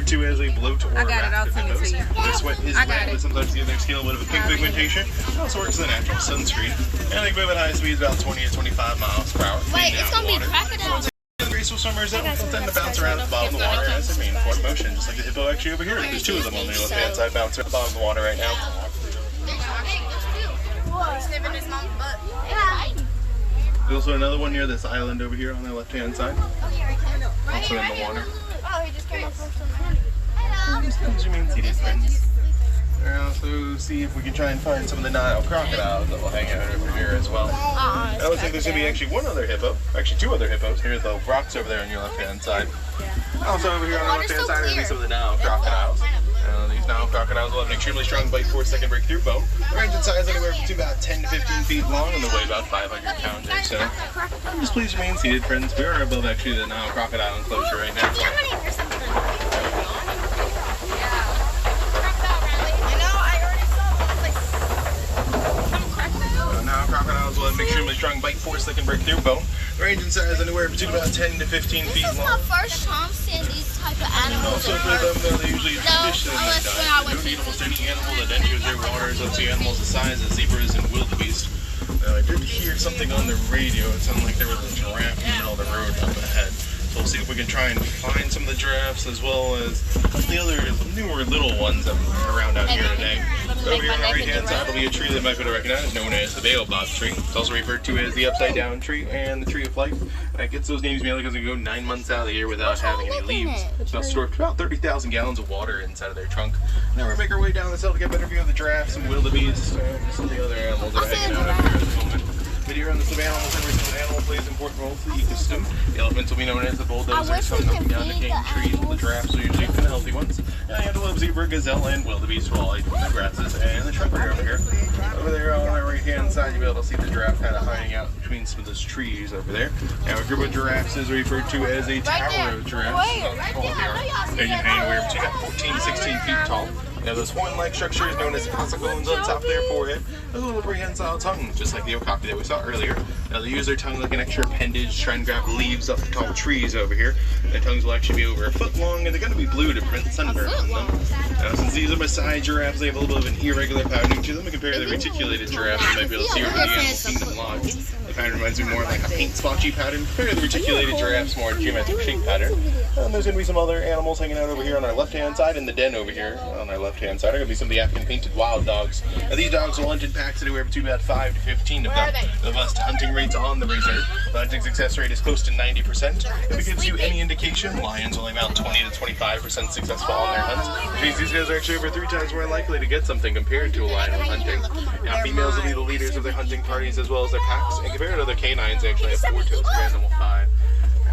referred to as a bloat or I got it. I'll send it to you. Their sweat is I red, got but it. sometimes you get their skin a little bit of pink pigmentation. It also works as a natural sunscreen. And they move at high speeds, about 20 to 25 miles per hour. Wait, it's gonna be crocodiles. Graceful swimmers they'll tend to bounce around at the bottom of the water as they mainform motion, just like the hippo actually over here. There's two of them on the left-hand side bouncing at the bottom of the water right now. Sniffing his mom's butt. There's also another one near this island over here on the left-hand side, also in the water. Oh, he just came up from somewhere. What you mean, see these friends? We'll also see if we can try and find some of the Nile crocodiles that will hang out over here as well. It looks like there's going to be actually one other hippo, actually two other hippos. Here are the rocks over there on your left-hand side. Also over here on the left-hand side are going to be some of the Nile crocodiles. These Nile crocodiles will have an extremely strong bite force that can break through bone. The range in size anywhere from about 10 to 15 feet long and they weigh about 500 pounds or so. I'm just pleased to remain seated, friends. We are above actually the Nile crocodile enclosure right now. Nile crocodiles will have an extremely strong bite force that can break through bone. The range in size anywhere between about 10 to 15 feet long. This is my first time seeing these type of animals. Also for them, they're usually traditionally die. They don't eat almost any animal that enters their waters up to animals the size of zebras and wildebeest. I did hear something on the radio. It sounded like there was a giraffe in the middle of the road up ahead. So we'll see if we can try and find some of the giraffes as well as the other newer little ones that are around out here today. Over here on the right-hand side will be a tree that might be able to recognize, known as the Baobab tree. It's also referred to as the upside-down tree and the tree of life. And it gets those names mainly because they go 9 months out of the year without having any leaves. They'll store about 30,000 gallons of water inside of their trunk. Now we'll make our way down this hill to get a better view of the giraffes and wildebeest and some of the other animals that are hanging out up here at the moment. But here on the savannah, almost every single animal plays an important role to the ecosystem. The elephants will be known as the bulldozers, coming up and down decaying trees, while the giraffes are usually the healthy ones. And the antelope, zebra, gazelle, and wildebeest will all eat the grasses and the shrubbery over here. Over there on the right-hand side, you'll be able to see the giraffe kind of hiding out between some of those trees over there. Now, a group of giraffes is referred to as a tower of giraffes. They can hang anywhere between 14 to 16 feet tall. Now, this horn-like structure is known as ossicones on top of their forehead. There's a little prehensile tongue, just like the okapi that we saw earlier. Now, they use their tongue like an extra appendage to try and grab leaves off the tall trees over here. Their tongues will actually be over a foot long, and they're going to be blue to prevent sunburn on them. Now, since these are Maasai giraffes, they have a little bit of an irregular patterning to them compared to the reticulated giraffes you might be able to see over the Animal Kingdom lodge. The pattern reminds me more of like a paint splotchy pattern compared to the reticulated giraffes, more geometric shape pattern. And there's going to be some other animals hanging out over here on our left-hand side, in the den over here on our left-hand side are going to be some of the African painted wild dogs. Now, these dogs will hunt in packs anywhere between about 5 to 15 of them. The best hunting rates on the reserve. The hunting success rate is close to 90%. If it gives you any indication, lions only about 20 to 25% successful on their hunts, which means these guys are actually over 3 times more likely to get something compared to a lion when hunting. Now, females will be the leaders of their hunting parties as well as their packs, and compared to other canines, they actually have 4 toes compared to 5.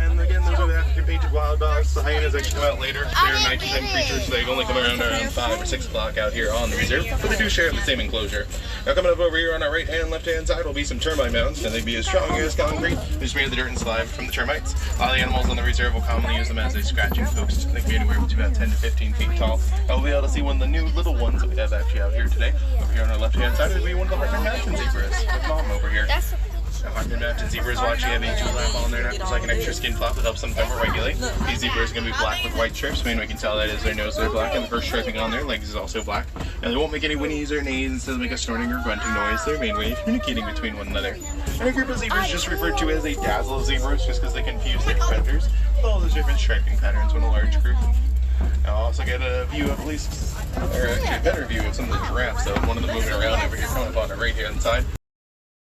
And again, those are the African painted wild dogs. The hyenas actually come out later. They're nighttime creatures, so they only come around 5 or 6 o'clock out here on the reserve, but they do share the same enclosure. Now, coming up over here on our right and left hand side will be some termite mounds, and they'd be as strong as concrete. They're just made of the dirt and slime from the termites. A lot of the animals on the reserve will commonly use them as a scratching post. They can be anywhere between about 10 to 15 feet tall. And we'll be able to see one of the new little ones that we have actually out here today. Over here on our left hand side would be one of the Hartman Mountain zebras with Mom over here. Hartman Mountain zebras will actually have a dewlap on their neck, just like an extra skin flap that helps them thermoregulate. These zebras are going to be black with white strips. Main way we can tell that is their nose are black, and the first striping on their legs is also black. Now, they won't make any whinnies or neighs instead of make a snorting or grunting noise. Their main way of communicating between one another. And a group of zebras just referred to as a dazzle of zebras, just because they confuse their predators with all those different striping patterns when a large group. I'll also get a view of at least, or actually a better view of some of the giraffes, though. One of them moving around over here, coming up on the right-hand side.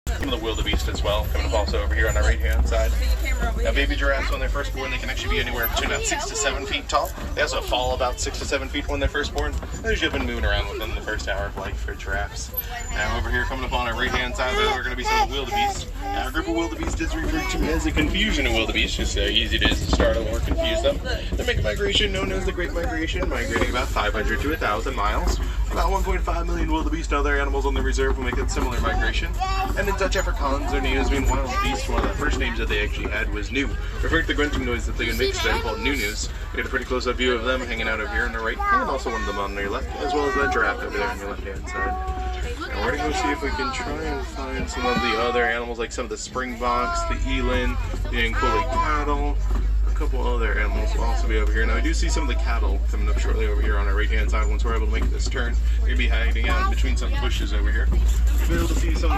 Some of the wildebeest as well, coming up also over here on the right-hand side. Now, baby giraffes, when they're first born, they can actually be anywhere between about 6 to 7 feet tall. They also fall about 6 to 7 feet when they're first born. They usually have been moving around within the first hour of life for giraffes. Now, over here, coming up on our right-hand side, there are going to be some wildebeest. Now, a group of wildebeest is referred to as a confusion of wildebeest, just so easy it is to startle or confuse them. They make a migration known as the Great Migration, migrating about 500 to 1,000 miles. About 1.5 million wildebeest and other animals on the reserve will make a similar migration. And in Dutch Afrikaans, their names mean wild beast. One of the first names that they actually had was new, referring to the grunting noise that they can make, so called new-news. We get a pretty close-up view of them hanging out over here on the right, and also one of them on their left, as well as that giraffe over there on your left-hand side. Now we're going to go see if we can try and find some of the other animals, like some of the springboks, the eland, the Ankole cattle, couple other animals will also be over here. Now I do see some of the cattle coming up shortly over here on our right hand side once we're able to make this turn. We're going to be hiding out in between some bushes over here. You'll be able to see some of the